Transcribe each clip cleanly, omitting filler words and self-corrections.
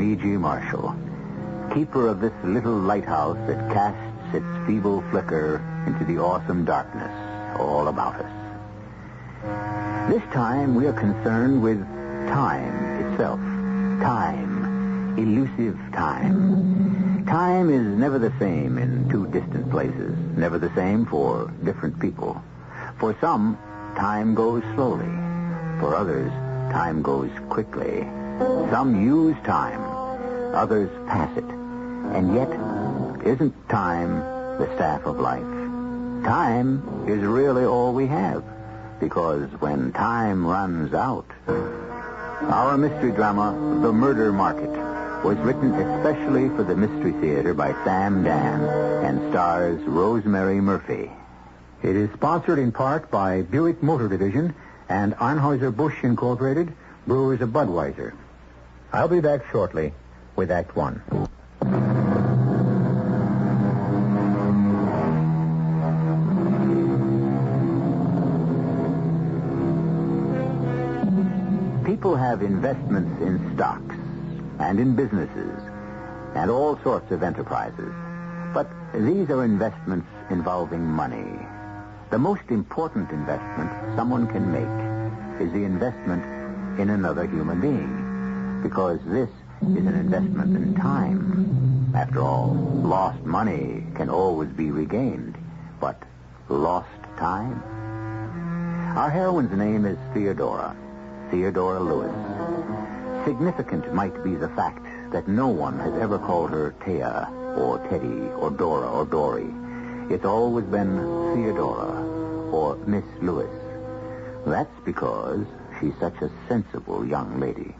E.G. Marshall, keeper of this little lighthouse that casts its feeble flicker into the awesome darkness all about us. This time we are concerned with time itself. Time. Elusive time. Time is never the same in two distant places, never the same for different people. For some, time goes slowly. For others, time goes quickly. Some use time. Others pass it. And yet, isn't time the staff of life? Time is really all we have. Because when time runs out... Our mystery drama, The Murder Market, was written especially for the Mystery Theater by Sam Dann and stars Rosemary Murphy. It is sponsored in part by Buick Motor Division and Anheuser-Busch Incorporated, brewers of Budweiser. I'll be back shortly with Act One. People have investments in stocks and in businesses and all sorts of enterprises. But these are investments involving money. The most important investment someone can make is the investment in another human being, because this is an investment in time. After all, lost money can always be regained, but lost time? Our heroine's name is Theodora Lewis. Significant might be the fact that no one has ever called her Thea or Teddy or Dora or Dory. It's always been Theodora or Miss Lewis. That's because she's such a sensible young lady.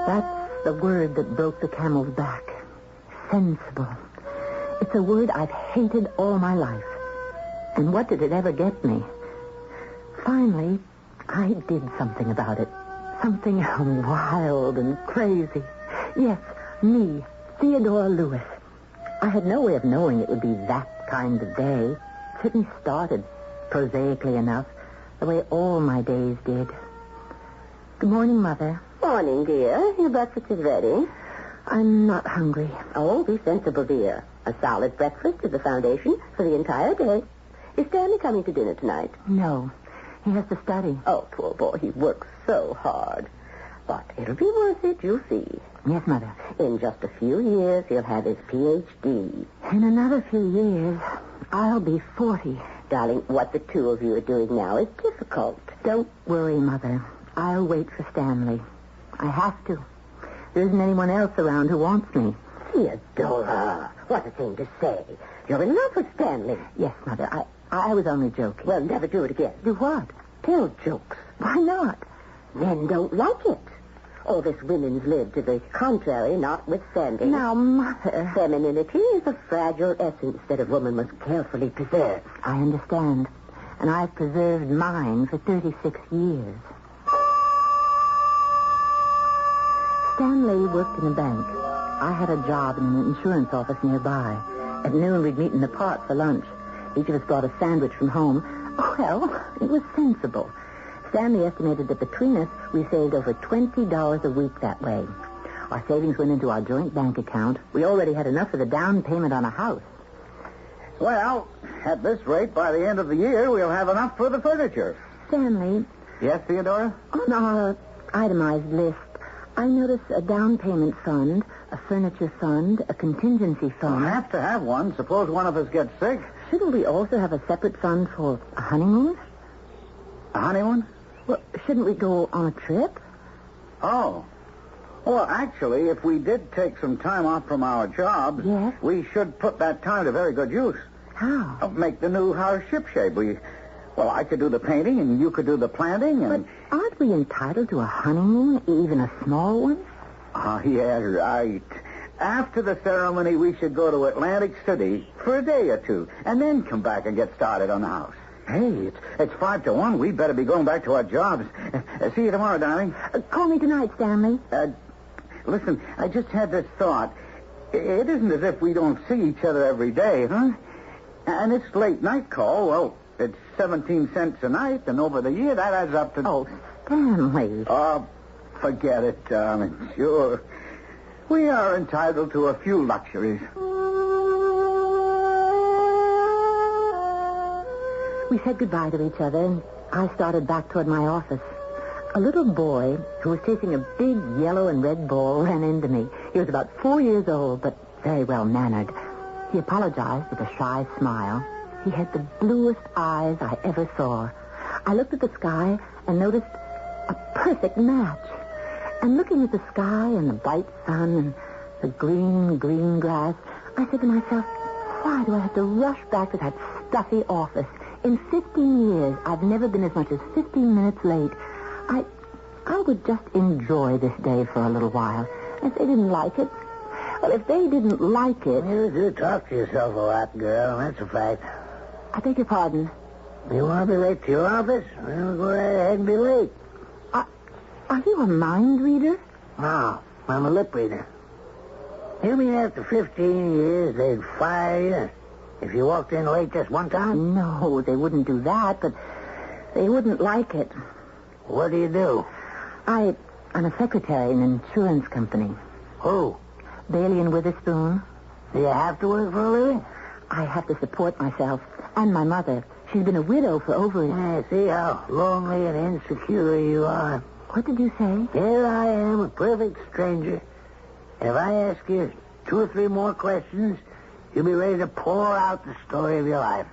That's the word that broke the camel's back. Sensible. It's a word I've hated all my life. And what did it ever get me? Finally, I did something about it. Something wild and crazy. Yes, me, Theodora Lewis. I had no way of knowing it would be that kind of day. It certainly started, prosaically enough, the way all my days did. Good morning, Mother. Morning, dear. Your breakfast is ready. I'm not hungry. Oh, be sensible, dear. A solid breakfast is the foundation for the entire day. Is Stanley coming to dinner tonight? No. He has to study. Oh, poor boy. He works so hard. But it'll be worth it, you'll see. Yes, Mother. In just a few years, he'll have his Ph.D. In another few years, I'll be 40. Darling, what the two of you are doing now is difficult. Don't worry, Mother. I'll wait for Stanley. I have to. There isn't anyone else around who wants me. Theodora, what a thing to say. You're in love with Stanley. Yes, Mother. I was only joking. Well, never do it again. Do what? Tell jokes. Why not? Men don't like it. All this women's lib to the contrary, notwithstanding. Now, Mother... Femininity is a fragile essence that a woman must carefully preserve. I understand. And I've preserved mine for 36 years. Stanley worked in a bank. I had a job in an insurance office nearby. At noon, we'd meet in the park for lunch. Each of us brought a sandwich from home. Well, it was sensible. Stanley estimated that between us, we saved over $20 a week that way. Our savings went into our joint bank account. We already had enough for the down payment on a house. Well, at this rate, by the end of the year, we'll have enough for the furniture. Stanley. Yes, Theodora? On our itemized list, I notice a down payment fund, a furniture fund, a contingency fund. We'll have to have one. Suppose one of us gets sick. Shouldn't we also have a separate fund for a honeymoon? A honeymoon? Well, shouldn't we go on a trip? Oh. Well, actually, if we did take some time off from our jobs, yes, we should put that time to very good use. How? Make the new house shipshape. I could do the painting, and you could do the planting, and... But aren't we entitled to a honeymoon, even a small one? Oh, yeah, right. After the ceremony, we should go to Atlantic City for a day or two, and then come back and get started on the house. Hey, it's 5 to 1. We'd better be going back to our jobs. See you tomorrow, darling. Call me tonight, Stanley. Listen, I just had this thought. It isn't as if we don't see each other every day, huh? And this late night call, well, it's 17 cents a night, and over the year, that adds up to... Oh, Stanley. Oh, forget it, darling. Sure. We are entitled to a few luxuries. We said goodbye to each other, and I started back toward my office. A little boy who was chasing a big yellow and red ball ran into me. He was about 4 years old, but very well-mannered. He apologized with a shy smile. He had the bluest eyes I ever saw. I looked at the sky and noticed a perfect match. And looking at the sky and the bright sun and the green grass, I said to myself, why do I have to rush back to that stuffy office? In 15 years, I've never been as much as 15 minutes late. I would just enjoy this day for a little while. If they didn't like it, well, if they didn't like it... You do talk to yourself a lot, girl. That's a fact. I beg your pardon. You want to be late to your office? Well, go right ahead and be late. Are you a mind reader? No, I'm a lip reader. You mean after 15 years they'd fire you if you walked in late just one time? No, they wouldn't do that, but they wouldn't like it. What do you do? I'm a secretary in an insurance company. Who? Bailey and Witherspoon. Do you have to work for a living? I have to support myself and my mother. She's been a widow for over... I see how lonely and insecure you are. What did you say? Here I am, a perfect stranger. If I ask you 2 or 3 more questions, you'll be ready to pour out the story of your life.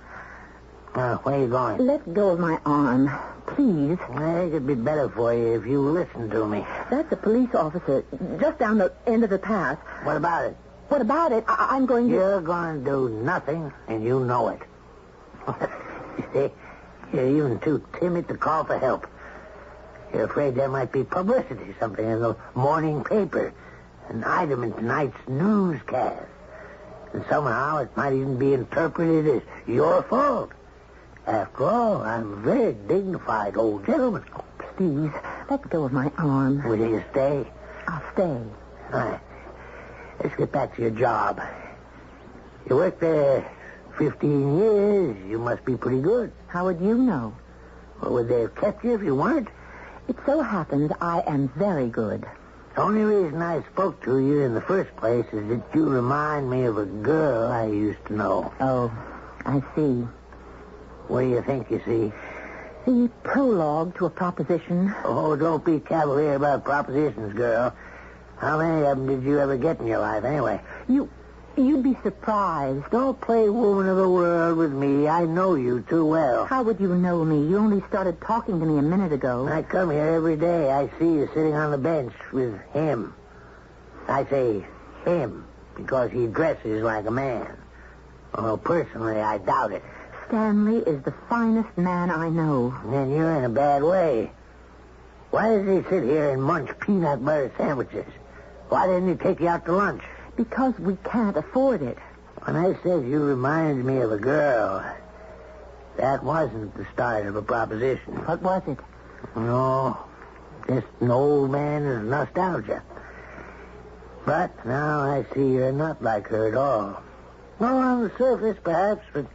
Where are you going? Let go of my arm, please. I think it'd be better for you if you listen to me. That's a police officer just down the end of the path. What about it? What about it? I'm going to... You're going to do nothing, and you know it. You see, you're even too timid to call for help. You're afraid there might be publicity, something in the morning paper, an item in tonight's newscast. And somehow it might even be interpreted as your fault. After all, I'm a very dignified old gentleman. Oh, please, let go of my arm. Will you stay? I'll stay. All right. Let's get back to your job. You worked there 15 years. You must be pretty good. How would you know? Well, would they have kept you if you weren't? It so happens I am very good. The only reason I spoke to you in the first place is that you remind me of a girl I used to know. Oh, I see. What do you think you see? The prologue to a proposition. Oh, don't be cavalier about propositions, girl. How many of them did you ever get in your life, anyway? You'd be surprised. Don't play woman of the world with me. I know you too well. How would you know me? You only started talking to me a minute ago. I come here every day. I see you sitting on the bench with him. I say him because he dresses like a man. Although personally, I doubt it. Stanley is the finest man I know. Then you're in a bad way. Why does he sit here and munch peanut butter sandwiches? Why didn't he take you out to lunch? Because we can't afford it. When I said you reminded me of a girl, that wasn't the start of a proposition. What was it? No, just an old man's nostalgia. But now I see you're not like her at all. Well, on the surface, perhaps, but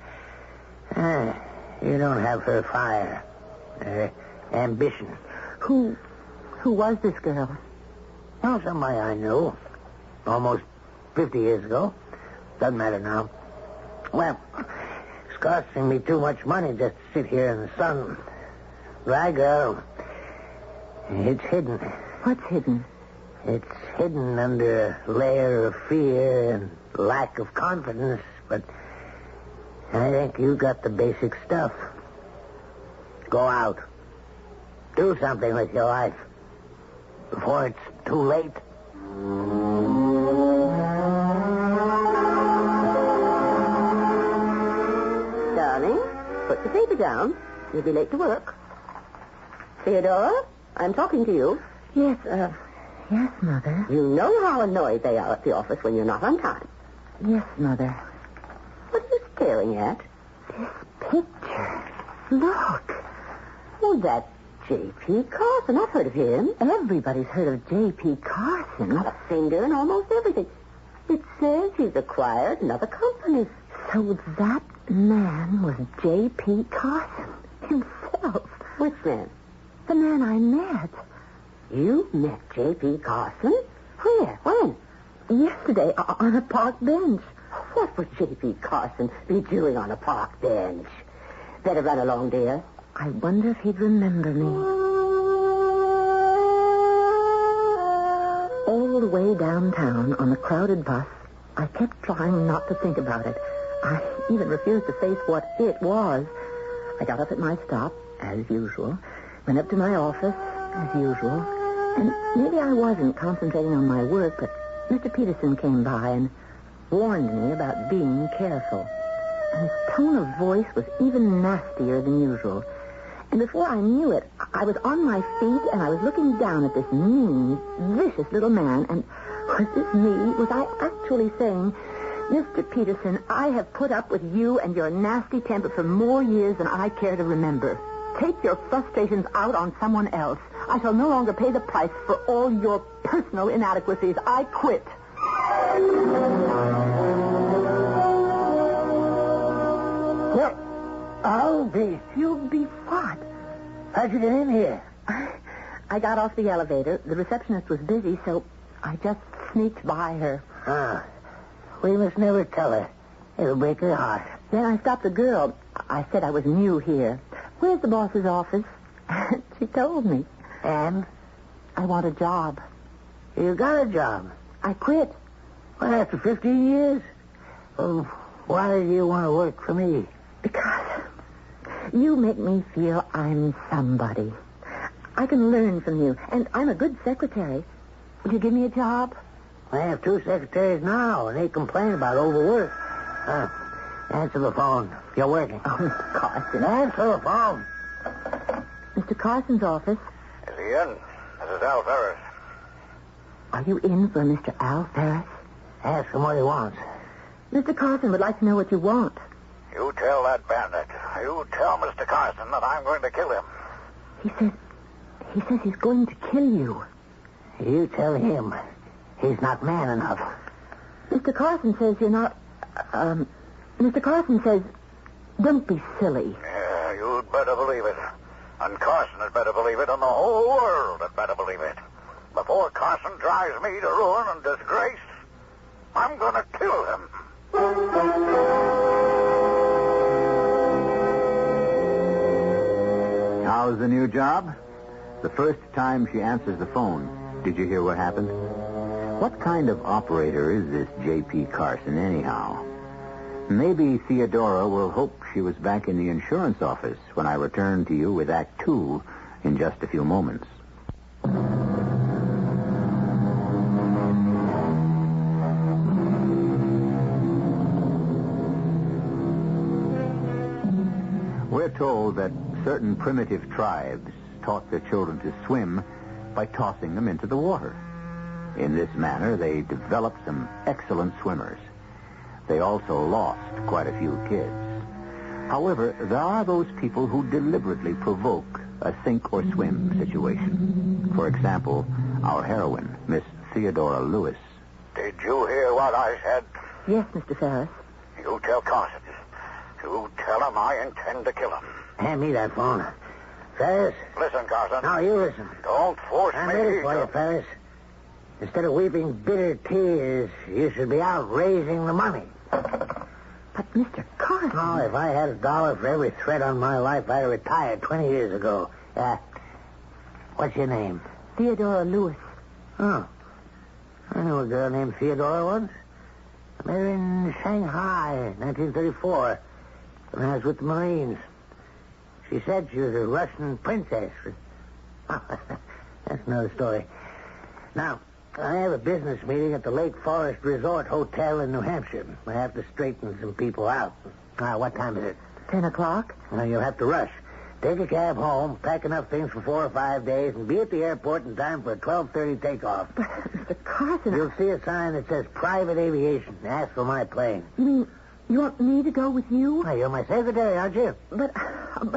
you don't have her fire, her ambition. Who was this girl? Well, somebody I knew. Almost 50 years ago. Doesn't matter now. Well, it's costing me too much money just to sit here in the sun. Right, girl? It's hidden. What's hidden? It's hidden under a layer of fear and lack of confidence, but I think you got the basic stuff. Go out. Do something with your life before it's too late. Darling, put the paper down. You'll be late to work. Theodora, I'm talking to you. Yes, yes, Mother. You know how annoyed they are at the office when you're not on time. Yes, Mother. What are you staring at? This picture. Look. Oh, that's J.P. Carson. I've heard of him. Everybody's heard of J.P. Carson. Got a finger in almost everything. It says he's acquired another company. So that man was J.P. Carson himself. Which man? The man I met. You met J.P. Carson? Where? When? Yesterday, on a park bench. What would J.P. Carson be doing on a park bench? Better run along, dear. I wonder if he'd remember me. All the way downtown on the crowded bus, I kept trying not to think about it. I even refused to face what it was. I got up at my stop, as usual, went up to my office, as usual, and maybe I wasn't concentrating on my work, but Mr. Peterson came by and warned me about being careful. And his tone of voice was even nastier than usual. And before I knew it, I was on my feet and I was looking down at this mean, vicious little man. And was this me? Was I actually saying, Mr. Peterson, I have put up with you and your nasty temper for more years than I care to remember. Take your frustrations out on someone else. I shall no longer pay the price for all your personal inadequacies. I quit. What? You'll be what? How'd you get in here? I got off the elevator. The receptionist was busy, so I just sneaked by her. We must never tell her. It'll break her heart. Then I stopped the girl. I said I was new here. Where's the boss's office? She told me. And? I want a job. You got a job? I quit. Well, after 15 years? Well, why do you want to work for me? Because you make me feel I'm somebody. I can learn from you, and I'm a good secretary. Will you give me a job? I have 2 secretaries now, and they complain about overwork. Answer the phone. You're working. Oh, Mr. Carson. Answer the phone. Mr. Carson's office. Is he in? This is Al Ferris. Are you in for Mr. Al Ferris? Ask him what he wants. Mr. Carson would like to know what you want. You tell that bandit. You tell Mr. Carson that I'm going to kill him. He says he's going to kill you. You tell him he's not man enough. Mr. Carson says you're not... Mr. Carson says, don't be silly. Yeah, you'd better believe it. And Carson had better believe it, and the whole world had better believe it. Before Carson drives me to ruin and disgrace, I'm going to kill him. How's the new job? The first time she answers the phone, did you hear what happened? What kind of operator is this J.P. Carson anyhow? Maybe Theodora will hope she was back in the insurance office when I return to you with Act 2 in just a few moments. We're told that certain primitive tribes taught their children to swim by tossing them into the water. In this manner, they developed some excellent swimmers. They also lost quite a few kids. However, there are those people who deliberately provoke a sink or swim situation. For example, our heroine, Miss Theodora Lewis. Did you hear what I said? Yes, Mr. Ferris. You tell Carson. You tell him I intend to kill him. Hand me that phone. Ferris? Listen, Carson. No, you listen. Don't force I'm me. ready for you, Ferris. Instead of weeping bitter tears, you should be out raising the money. But, Mr. Carson... Oh, if I had $1 for every threat on my life, I'd have retired 20 years ago. What's your name? Theodora Lewis. Oh. I knew a girl named Theodora once. I met her in Shanghai, 1934, when I was with the Marines. She said she was a Russian princess. That's another story. Now, I have a business meeting at the Lake Forest Resort Hotel in New Hampshire. I have to straighten some people out. What time is it? 10 o'clock. Well, you'll have to rush. Take a cab home, pack enough things for 4 or 5 days, and be at the airport in time for a 12:30 takeoff. But, Mr. Carson... You'll see a sign that says Private Aviation. Ask for my plane. You mean you want me to go with you? Well, you're my secretary, aren't you? But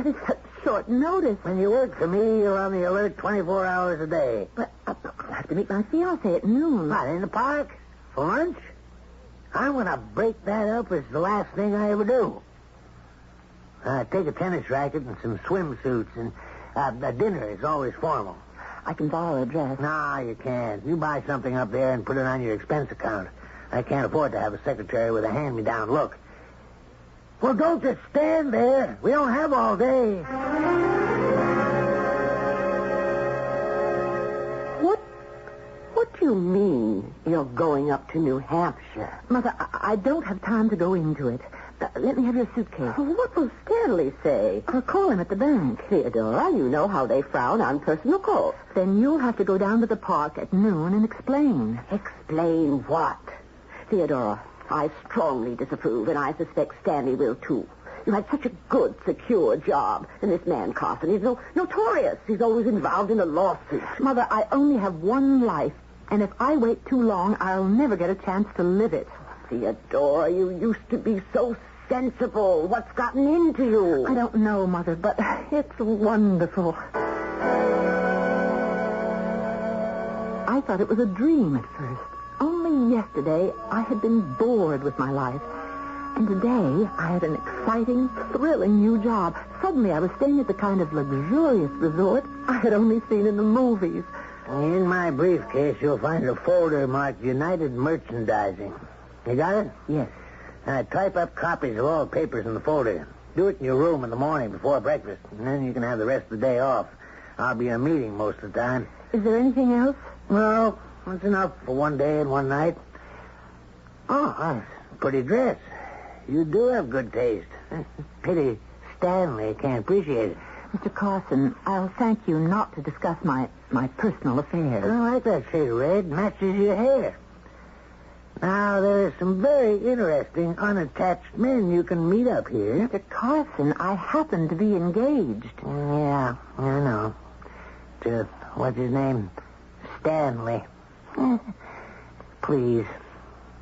it's such short notice. When you work for me, you're on the alert 24 hours a day. But I'll have to meet my fiancé at noon. What, in the park? For lunch? I'm going to break that up as the last thing I ever do. Take a tennis racket and some swimsuits and Dinner is always formal. I can borrow a dress. No, you can't. You buy something up there and put it on your expense account. I can't afford to have a secretary with a hand-me-down look. Well, don't just stand there. We don't have all day. What do you mean you're going up to New Hampshire? Mother, I don't have time to go into it. Let me have your suitcase. What will Stanley say? I'll call him at the bank. Theodora, you know how they frown on personal calls. Then you'll have to go down to the park at noon and explain. Explain what? Theodora, I strongly disapprove, and I suspect Stanley will, too. You had such a good, secure job. And this man, Carson, he's notorious. He's always involved in a lawsuit. Mother, I only have one life, and if I wait too long, I'll never get a chance to live it. Theodora, you used to be so sensible. What's gotten into you? I don't know, Mother, but it's wonderful. I thought it was a dream at first. Only yesterday, I had been bored with my life. And today, I had an exciting, thrilling new job. Suddenly, I was staying at the kind of luxurious resort I had only seen in the movies. In my briefcase, you'll find a folder marked United Merchandising. You got it? Yes. Type up copies of all papers in the folder. Do it in your room in the morning before breakfast, and then you can have the rest of the day off. I'll be in a meeting most of the time. Is there anything else? Well, that's enough for one day and one night. Oh, that's a pretty dress. You do have good taste. Pity Stanley can't appreciate it. Mr. Carson, I'll thank you not to discuss my personal affairs. I like that shade of red. Matches your hair. Now, there are some very interesting unattached men you can meet up here. Mr. Carson, I happen to be engaged. Yeah, I know. To, what's his name? Stanley. Please.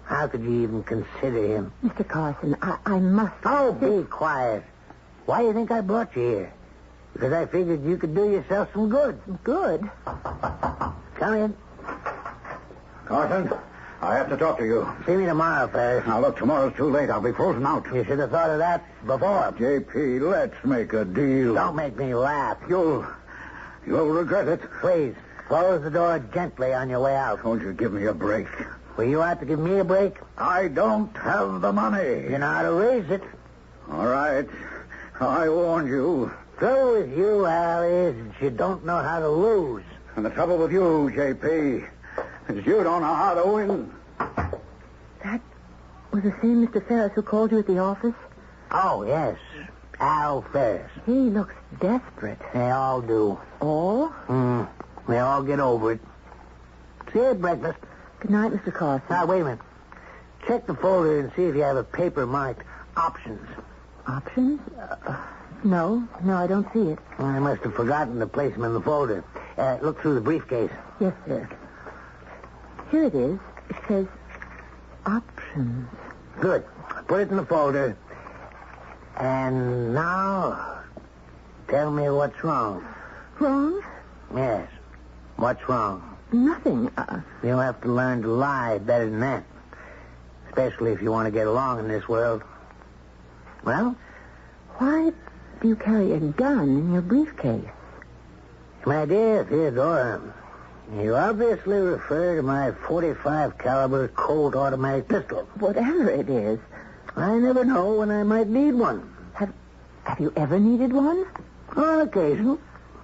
How could you even consider him? Mr. Carson, I must... Oh, be quiet. Why do you think I brought you here? Because I figured you could do yourself some good. Good? Come in. Carson, I have to talk to you. See me tomorrow, Ferris. Now, look, tomorrow's too late. I'll be frozen out. You should have thought of that before. J.P., let's make a deal. Don't make me laugh. You'll regret it. Please, close the door gently on your way out. Won't you give me a break? Were you out to give me a break? I don't have the money. You know how to raise it. All right. I warned you. Trouble with you, Al, is that you don't know how to lose. And the trouble with you, J.P., is you don't know how to win. That was the same Mr. Ferris who called you at the office? Oh, yes. Al Ferris. He looks desperate. They all do. All? They all get over it. See you at breakfast. Good night, Mr. Carson. Now, wait a minute. Check the folder and see if you have a paper marked options. Options? No, I don't see it. Well, I must have forgotten to place them in the folder. Look through the briefcase. Yes, sir. Here it is. It says options. Good. Put it in the folder. And now, tell me what's wrong. Wrong? Yes. What's wrong? Nothing. You'll have to learn to lie better than that. Especially if you want to get along in this world. Well? Why do you carry a gun in your briefcase? My dear Theodora, you obviously refer to my .45 caliber Colt automatic pistol. Whatever it is. I never know when I might need one. Have you ever needed one? On occasion.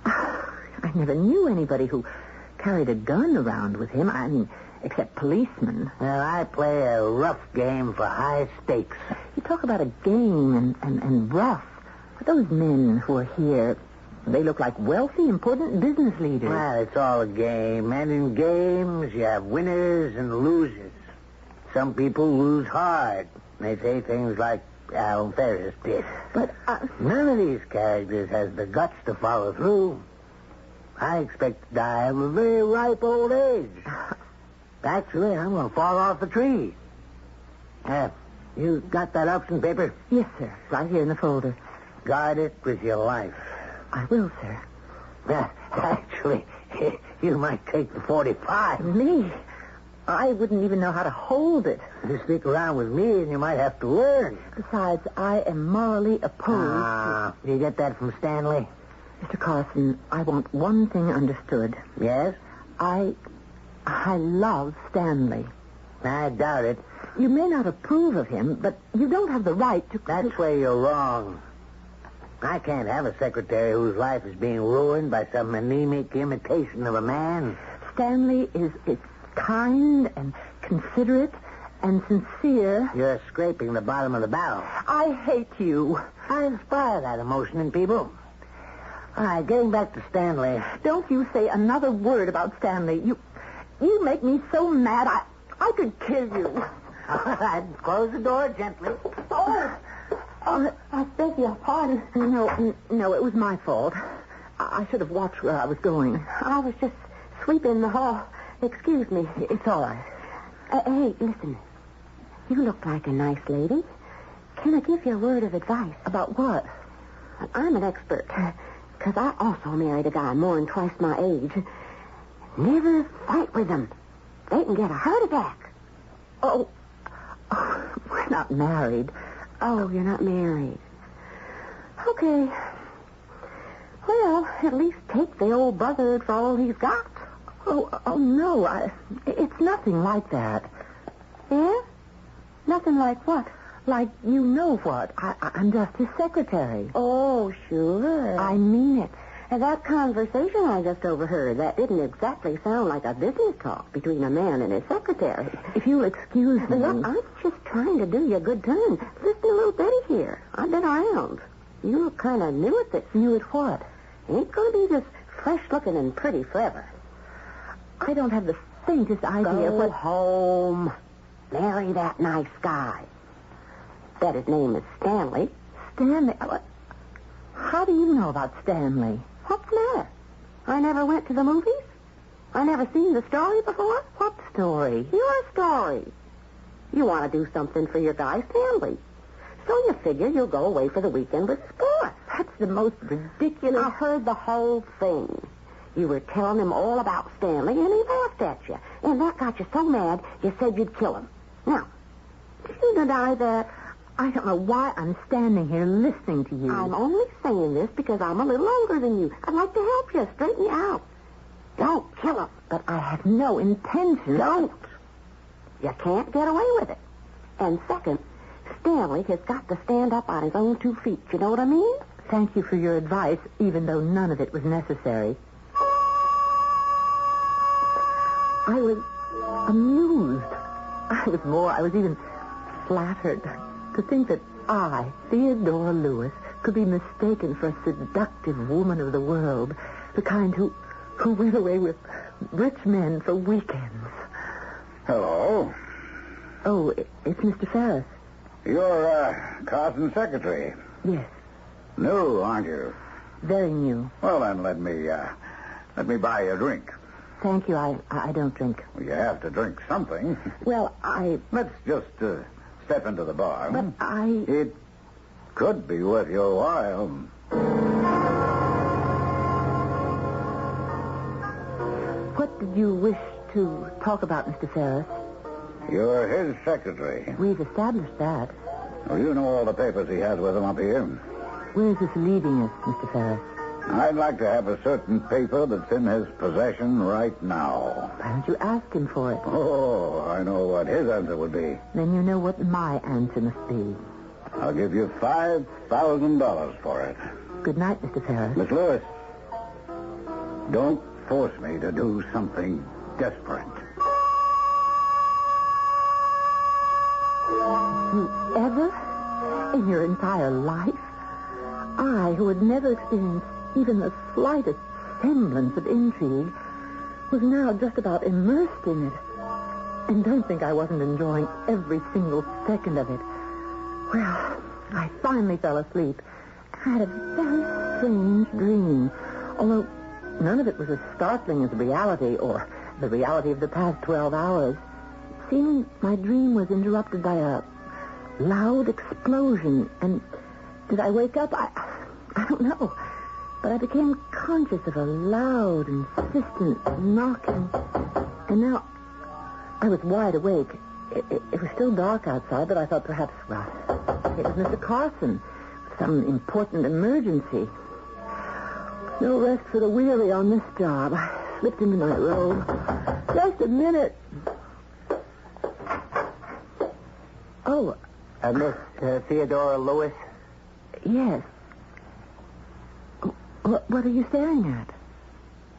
I never knew anybody who carried a gun around with him. I mean, except policemen. Well, I play a rough game for high stakes. You talk about a game and rough. But those men who are here, they look like wealthy, important business leaders. Well, it's all a game. And in games, you have winners and losers. Some people lose hard. They say things like Al Ferris did. But none of these characters has the guts to follow through. I expect to die of a very ripe old age. Actually, I'm going to fall off the tree. You got that option paper? Yes, sir. Right here in the folder. Guard it with your life. I will, sir. Actually, you might take the .45. Me? I wouldn't even know how to hold it. You stick around with me and you might have to learn. Besides, I am morally opposed Did you get that from Stanley? Mr. Carson, I want one thing understood. Yes? I love Stanley. I doubt it. You may not approve of him, but you don't have the right to... That's where you're wrong. I can't have a secretary whose life is being ruined by some anemic imitation of a man. Stanley is kind and considerate and sincere. You're scraping the bottom of the barrel. I hate you. I inspire that emotion in people. All right, getting back to Stanley. Don't you say another word about Stanley. You make me so mad, I could kill you. All right, close the door gently. Oh, I beg your pardon. No, it was my fault. I should have watched where I was going. I was just sweeping the hall. Excuse me. It's all right. Hey, listen. You look like a nice lady. Can I give you a word of advice? About what? I'm an expert. Because I also married a guy more than twice my age. Never fight with them. They can get a heart attack. Oh, we're not married. Oh, you're not married. Okay. Well, at least take the old buzzard for all he's got. Oh no. It's nothing like that. Yeah? Nothing like what? Like you know what. I'm just his secretary. Oh, sure. I mean it. And that conversation I just overheard, that didn't exactly sound like a business talk between a man and his secretary. If you'll excuse me. Look, I'm just trying to do you a good turn. Listen to little Betty here. I've been around. You look kind of new at this. New at what? Ain't going to be just fresh-looking and pretty forever. I don't have the faintest idea Go home. Marry that nice guy. Bet his name is Stanley. Stanley? How do you know about Stanley? What's the matter? I never went to the movies? I never seen the story before? What story? Your story. You want to do something for your guy, Stanley. So you figure you'll go away for the weekend with sport. That's the most ridiculous... I heard the whole thing. You were telling him all about Stanley, and he laughed at you. And that got you so mad, you said you'd kill him. Now, do you deny that? I don't know why I'm standing here listening to you. I'm only saying this because I'm a little older than you. I'd like to help you, straighten you out. Don't kill him. But I have no intention. Don't. You can't get away with it. And second, Stanley has got to stand up on his own 2 feet. You know what I mean? Thank you for your advice, even though none of it was necessary. I was amused. I was even flattered to think that I, Theodora Lewis, could be mistaken for a seductive woman of the world, the kind who went away with rich men for weekends. Hello. Oh, it's Mr. Ferris. You're Carson's secretary. Yes, New, aren't you? very new. Well, then let me buy you a drink. Thank you. I don't drink. You have to drink something. Well, Let's just step into the bar. But It could be worth your while. What did you wish to talk about, Mr. Ferris? You're his secretary. We've established that. Well, you know all the papers he has with him up here. Where is this leaving us, Mr. Ferris? I'd like to have a certain paper that's in his possession right now. Why don't you ask him for it? Oh, I know what his answer would be. Then you know what my answer must be. I'll give you $5,000 for it. Good night, Mr. Ferris. Miss Lewis, don't force me to do something desperate. You ever, in your entire life, I, who had never experienced even the slightest semblance of intrigue, was now just about immersed in it. And don't think I wasn't enjoying every single second of it. Well, I finally fell asleep. I had a very strange dream, although none of it was as startling as reality or the reality of the past 12 hours. Seemingly, my dream was interrupted by a loud explosion, and did I wake up? I don't know. But I became conscious of a loud, insistent knocking. And now I was wide awake. It was still dark outside, but I thought perhaps, well, it was Mr. Carson. Some important emergency. No rest for the weary on this job. I slipped into my robe. Just a minute. Oh, Miss Theodora Lewis? yes. What are you staring at?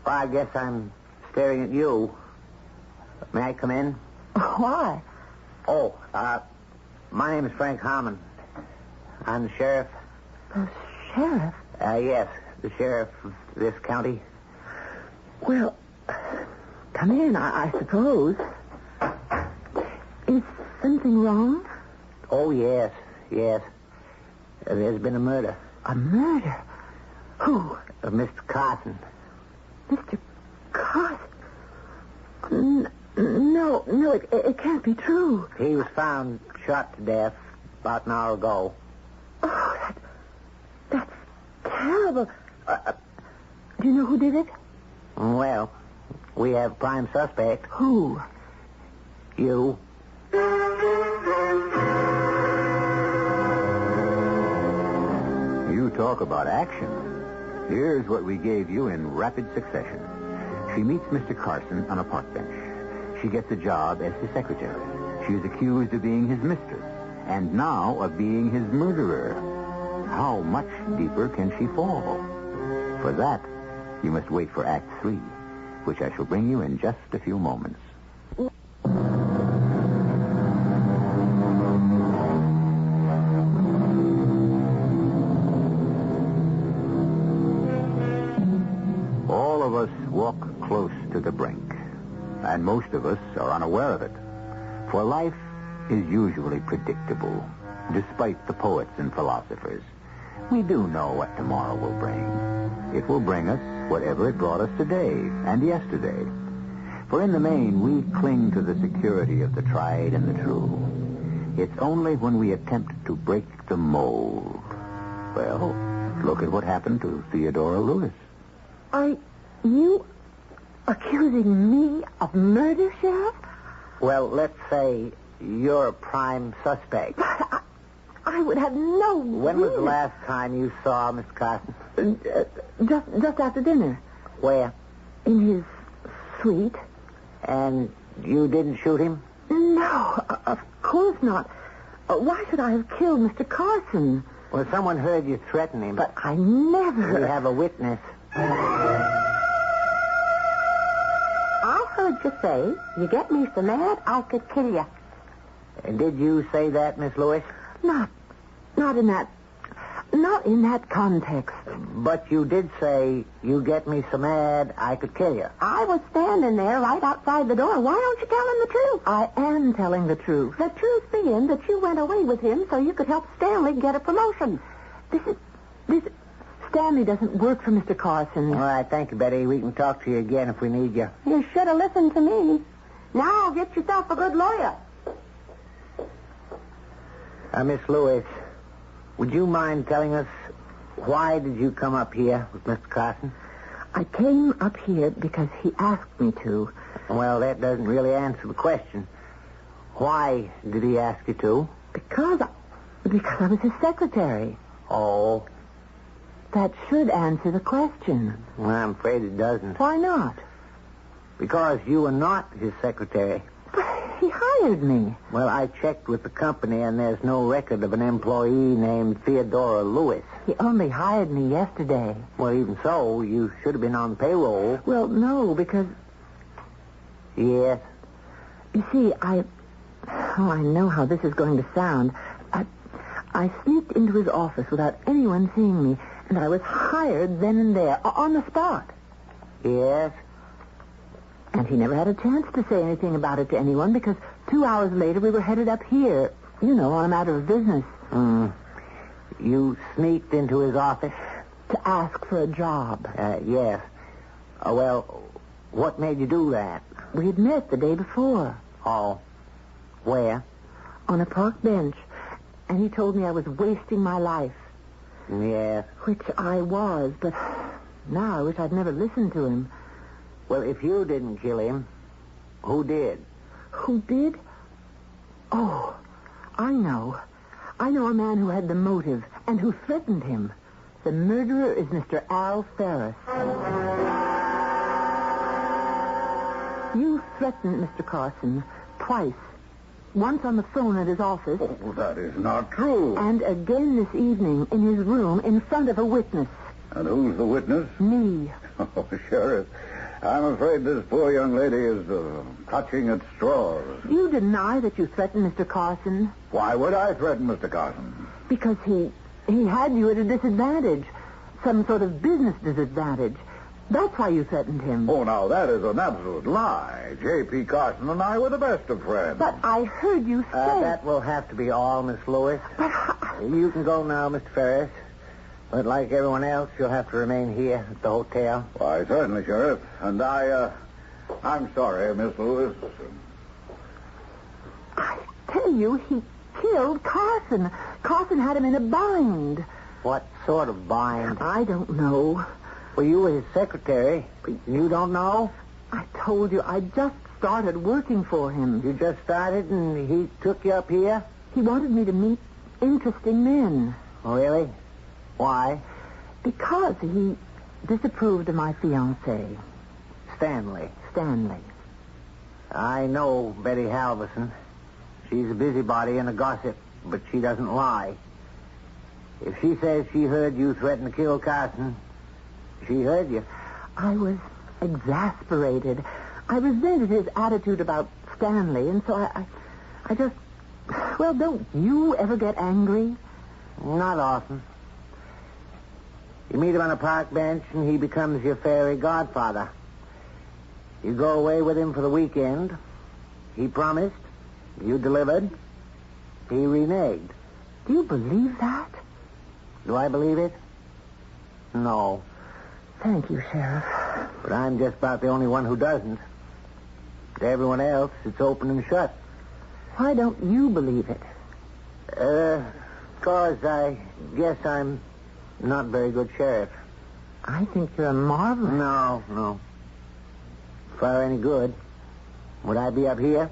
Well, I guess I'm staring at you. May I come in? Why? Oh, my name is Frank Harmon. I'm the sheriff. The sheriff? Yes, the sheriff of this county. Well, come in, I suppose. Is something wrong? Oh, yes. There's been a murder. A murder? Who? Mr. Carson. Mr. Carson? No, it can't be true. He was found shot to death about an hour ago. Oh, that's terrible. Do you know who did it? Well, we have a prime suspect. Who? You. You talk about action. Here's what we gave you in rapid succession. She meets Mr. Carson on a park bench. She gets a job as his secretary. She is accused of being his mistress, and now of being his murderer. How much deeper can she fall? For that, you must wait for Act 3, which I shall bring you in just a few moments. All of us walk close to the brink, and most of us are unaware of it. For life is usually predictable, despite the poets and philosophers. We do know what tomorrow will bring. It will bring us whatever it brought us today and yesterday. For in the main, we cling to the security of the tried and the true. It's only when we attempt to break the mold. Well, look at what happened to Theodora Lewis. Are you accusing me of murder, Sheriff? Well, let's say you're a prime suspect. I would have no... When was the last time you saw Mr. Carson? Just after dinner. Where? In his suite. And you didn't shoot him? No, of course not. Why should I have killed Mr. Carson? Well, someone heard you threaten him. But I never... We have a witness. I heard you say, you get me so mad, I could kill you. Did you say that, Miss Lewis? Not in that context. But you did say, you get me so mad, I could kill you. I was standing there right outside the door. Why don't you tell him the truth? I am telling the truth. The truth being that you went away with him so you could help Stanley get a promotion. Stanley doesn't work for Mr. Carson. All right, thank you, Betty. We can talk to you again if we need you. You should have listened to me. Now get yourself a good lawyer. Miss Lewis, would you mind telling us why did you come up here with Mr. Carson? I came up here because he asked me to. Well, that doesn't really answer the question. Why did he ask you to? Because I was his secretary. Oh. That should answer the question. Well, I'm afraid it doesn't. Why not? Because you were not his secretary. But he hired me. Well, I checked with the company, and there's no record of an employee named Theodora Lewis. He only hired me yesterday. Well, even so, you should have been on payroll. Well, no, because... Yes? You see, I know how this is going to sound. I sneaked into his office without anyone seeing me, and I was hired then and there, on the spot. Yes? And he never had a chance to say anything about it to anyone because 2 hours later we were headed up here, on a matter of business. You sneaked into his office? To ask for a job. Yes. Well, what made you do that? We had met the day before. Oh. Where? On a park bench. And he told me I was wasting my life. Yes. Which I was, but now I wish I'd never listened to him. Well, if you didn't kill him, who did? Who did? Oh, I know. I know a man who had the motive and who threatened him. The murderer is Mr. Al Ferris. You threatened Mr. Carson twice. Once on the phone at his office. Oh, that is not true. And again this evening in his room in front of a witness. And who's the witness? Me. Oh, Sheriff, I'm afraid this poor young lady is clutching at straws. You deny that you threatened Mr. Carson? Why would I threaten Mr. Carson? Because he had you at a disadvantage. Some sort of business disadvantage. That's why you threatened him. Oh, now, that is an absolute lie. J.P. Carson and I were the best of friends. But I heard you say... That will have to be all, Miss Lewis. You can go now, Mr. Ferris. But like everyone else, you'll have to remain here at the hotel. Why, certainly, Sheriff. And I'm sorry, Miss Lewis. I tell you, he killed Carson. Carson had him in a bind. What sort of bind? I don't know. Well, you were his secretary. You don't know? I told you, I just started working for him. You just started and he took you up here? He wanted me to meet interesting men. Oh, really? Why? Because he disapproved of my fiancé. Stanley. I know Betty Halverson. She's a busybody and a gossip, but she doesn't lie. If she says she heard you threaten to kill Carson, she heard you. I was exasperated. I resented his attitude about Stanley, and so I just... Well, don't you ever get angry? Not often. You meet him on a park bench, and he becomes your fairy godfather. You go away with him for the weekend. He promised. You delivered. He reneged. Do you believe that? Do I believe it? No. Thank you, Sheriff. But I'm just about the only one who doesn't. To everyone else, it's open and shut. Why don't you believe it? 'Cause I guess I'm not very good sheriff. I think you're a marvelous... No. If I were any good, would I be up here?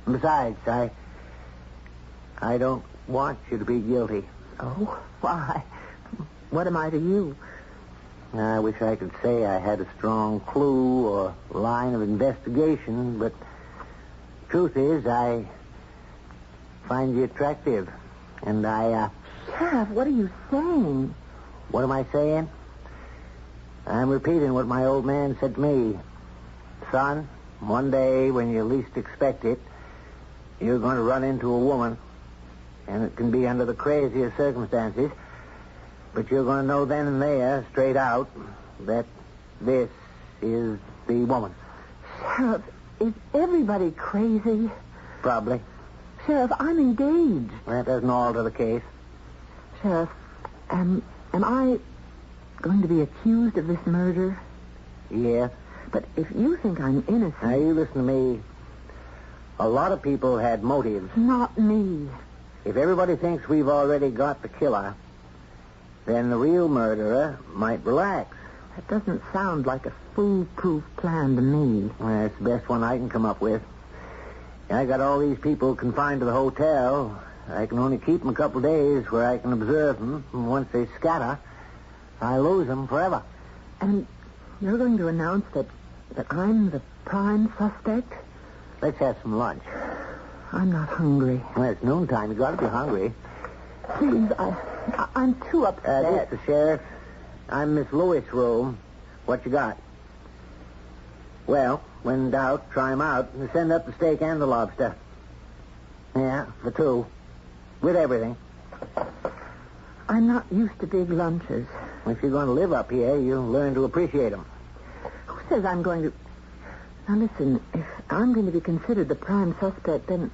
Besides, I don't want you to be guilty. Oh, why? What am I to you? I wish I could say I had a strong clue or line of investigation, but truth is, I find you attractive. And Sheriff, what are you saying? What am I saying? I'm repeating what my old man said to me. Son, one day when you least expect it, you're going to run into a woman, and it can be under the craziest circumstances, but you're going to know then and there, straight out, that this is the woman. Sheriff, is everybody crazy? Probably. Sheriff, I'm engaged. That doesn't alter the case. Sheriff, am I going to be accused of this murder? Yes. But if you think I'm innocent... Now, you listen to me. A lot of people had motives. Not me. If everybody thinks we've already got the killer, then the real murderer might relax. That doesn't sound like a foolproof plan to me. Well, it's the best one I can come up with. I got all these people confined to the hotel. I can only keep them a couple days where I can observe them. And once they scatter, I lose them forever. And you're going to announce that I'm the prime suspect? Let's have some lunch. I'm not hungry. Well, it's noontime. You've got to be hungry. Please, I'm too upset. This is the sheriff. I'm Miss Lewis' room. What you got? Well, when in doubt, try 'em out and send up the steak and the lobster. Yeah, for two. With everything. I'm not used to big lunches. If you're going to live up here, you'll learn to appreciate them. Who says I'm going to... Now, listen, if I'm going to be considered the prime suspect, then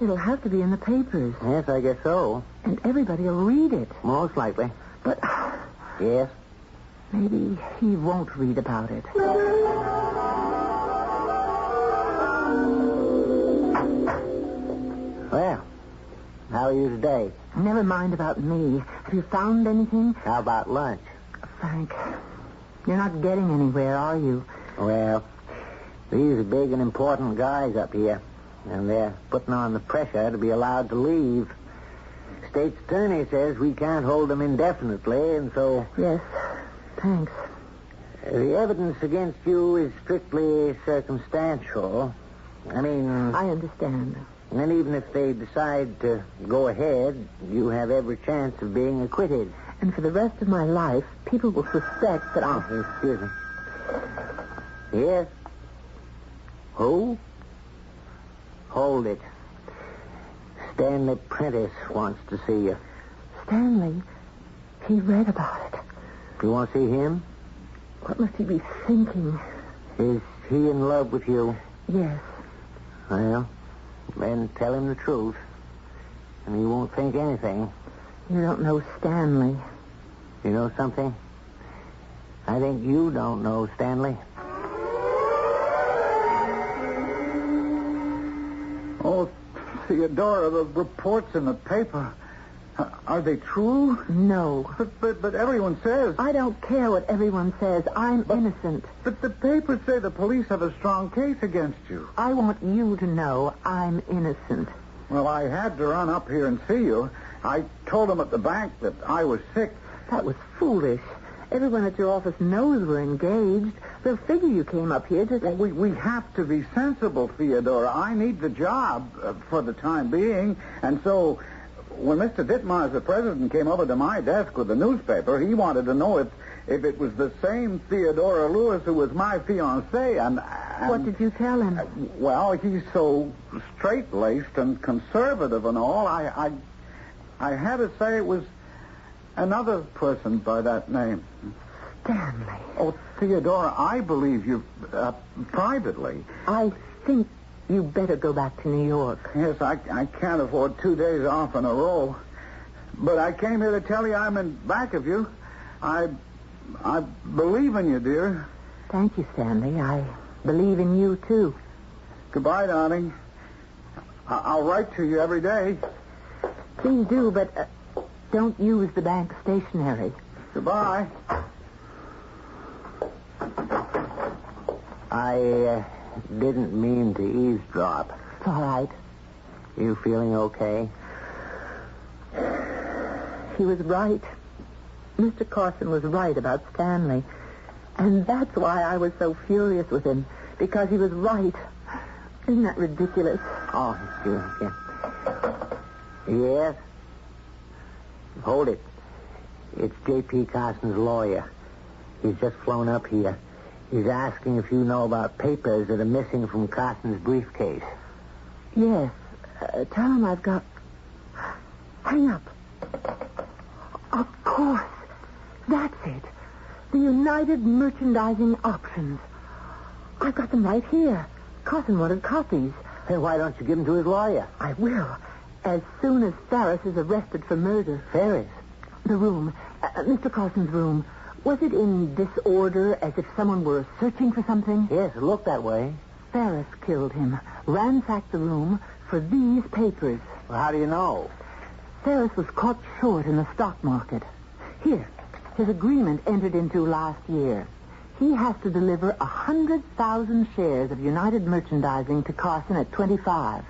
it'll have to be in the papers. Yes, I guess so. And everybody will read it. Most likely. But... Yes? Maybe he won't read about it. Well, how are you today? Never mind about me. Have you found anything? How about lunch? Frank, you're not getting anywhere, are you? Well, these are big and important guys up here, and they're putting on the pressure to be allowed to leave. state's attorney says we can't hold him indefinitely, and so... Yes, thanks. The evidence against you is strictly circumstantial. I mean... I understand. And even if they decide to go ahead, you have every chance of being acquitted. And for the rest of my life, people will suspect that I... Excuse me. Yes? Who? Hold it. Stanley Prentice wants to see you. Stanley, he read about it. You want to see him? What must he be thinking? Is he in love with you? Yes. Well, then tell him the truth. And he won't think anything. You don't know Stanley. You know something? I think you don't know Stanley. Oh, Theodora, the reports in the paper, are they true? No. But everyone says... I don't care what everyone says. I'm innocent. But the papers say the police have a strong case against you. I want you to know I'm innocent. Well, I had to run up here and see you. I told them at the bank that I was sick. That was foolish. Everyone at your office knows we're engaged. They'll figure you came up here to... Well, we have to be sensible, Theodora. I need the job for the time being. And so when Mr. Ditmars, the president, came over to my desk with the newspaper, he wanted to know if it was the same Theodora Lewis who was my fiancée. And what did you tell him? Well, he's so straight-laced and conservative and all. I had to say it was another person by that name. Stanley. Oh, Theodora, I believe you privately. I think you better go back to New York. Yes, I can't afford 2 days off in a row. But I came here to tell you I'm in back of you. I believe in you, dear. Thank you, Stanley. I believe in you, too. Goodbye, darling. I'll write to you every day. Please do, but don't use the bank stationery. Goodbye. I didn't mean to eavesdrop. It's all right. You feeling okay? He was right. Mr. Carson was right about Stanley. And that's why I was so furious with him. Because he was right. Isn't that ridiculous? Oh, sure, yeah. Yes? Hold it. It's J.P. Carson's lawyer. He's just flown up here. He's asking if you know about papers that are missing from Carson's briefcase. Yes. Tell him I've got... Hang up. Of course. That's it. The United Merchandising Options. I've got them right here. Carson wanted copies. Hey, why don't you give them to his lawyer? I will. As soon as Ferris is arrested for murder. Ferris? The room. Mr. Carson's room. Was it in disorder, as if someone were searching for something? Yes, it looked that way. Ferris killed him, ransacked the room for these papers. Well, how do you know? Ferris was caught short in the stock market. Here, his agreement entered into last year. He has to deliver 100,000 shares of United Merchandising to Carson at 25.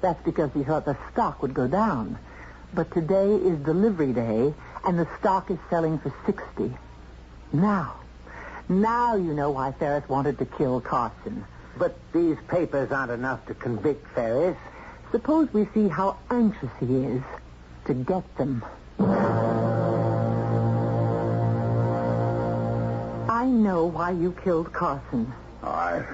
That's because he thought the stock would go down. But today is delivery day, and the stock is selling for 60. Now you know why Ferris wanted to kill Carson. But these papers aren't enough to convict Ferris. Suppose we see how anxious he is to get them. I know why you killed Carson. I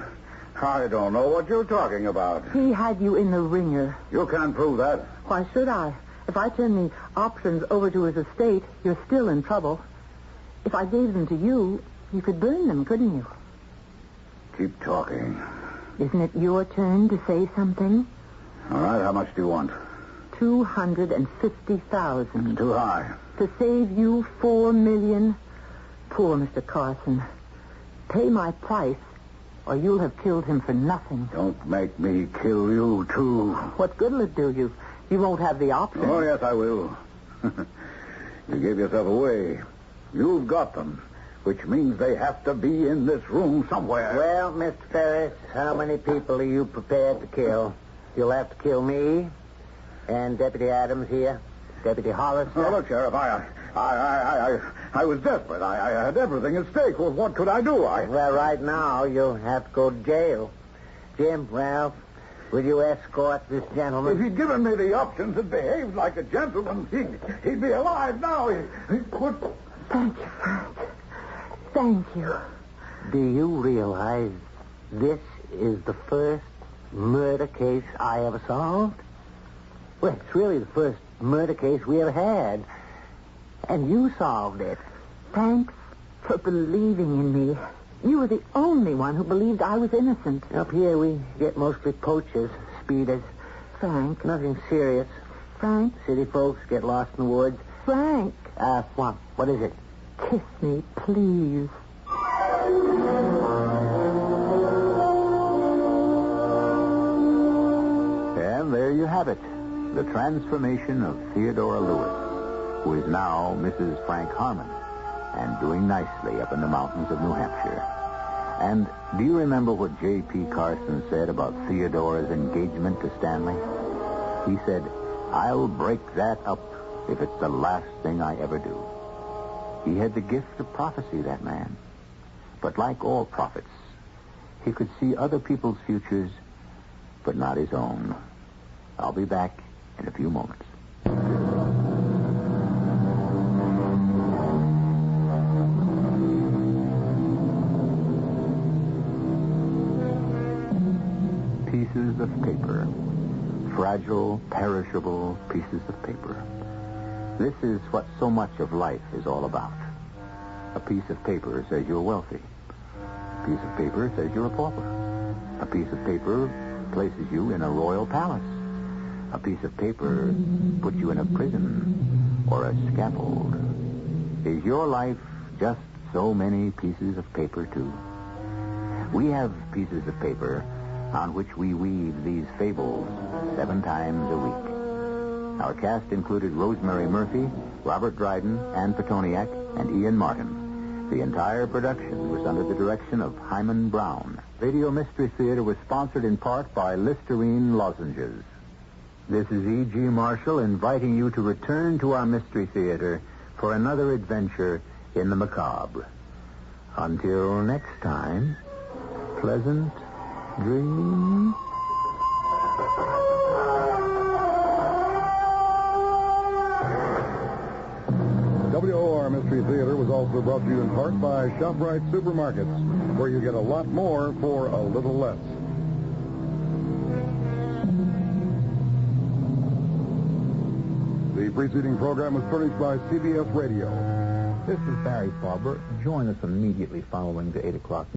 don't know what you're talking about. He had you in the ringer. You can't prove that. Why should I? If I turn the options over to his estate, you're still in trouble. If I gave them to you, you could burn them, couldn't you? Keep talking. Isn't it your turn to say something? All right, how much do you want? $250,000. Too high. To save you $4 million? Poor Mr. Carson. Pay my price, or you'll have killed him for nothing. Don't make me kill you, too. What good will it do you? You won't have the option. Oh, yes, I will. You gave yourself away. You've got them, which means they have to be in this room somewhere. Well, Mr. Ferris, how many people are you prepared to kill? You'll have to kill me and Deputy Adams here. Deputy Hollis. Oh, look, Sheriff, I was desperate. I had everything at stake. Well, what could I do? Well, right now, you'll have to go to jail. Jim, Ralph, will you escort this gentleman? If he'd given me the options and behaved like a gentleman, he'd be alive now. He could... Thank you, Frank. Thank you. Do you realize this is the first murder case I ever solved? Well, it's really the first murder case we ever had. And you solved it. Thanks for believing in me. You were the only one who believed I was innocent. Up here, we get mostly poachers, speeders. Frank. Nothing serious. Frank. City folks get lost in the woods. Frank. What is it? Kiss me, please. And there you have it. The transformation of Theodora Lewis, who is now Mrs. Frank Harmon and doing nicely up in the mountains of New Hampshire. And do you remember what J.P. Carson said about Theodora's engagement to Stanley? He said, "I'll break that up if it's the last thing I ever do." He had the gift of prophecy, that man. But like all prophets, he could see other people's futures, but not his own. I'll be back in a few moments. Pieces of paper. Fragile, perishable pieces of paper. This is what so much of life is all about. A piece of paper says you're wealthy. A piece of paper says you're a pauper. A piece of paper places you in a royal palace. A piece of paper puts you in a prison or a scaffold. Is your life just so many pieces of paper, too? We have pieces of paper on which we weave these fables 7 times a week. Our cast included Rosemary Murphy, Robert Dryden, Ann Pitoniak, and Ian Martin. The entire production was under the direction of Hyman Brown. Radio Mystery Theater was sponsored in part by Listerine lozenges. This is E.G. Marshall inviting you to return to our Mystery Theater for another adventure in the macabre. Until next time, pleasant dreams. WOR Mystery Theater was also brought to you in part by ShopRite Supermarkets, where you get a lot more for a little less. The preceding program was furnished by CBS Radio. This is Barry Farber. Join us immediately following the 8 o'clock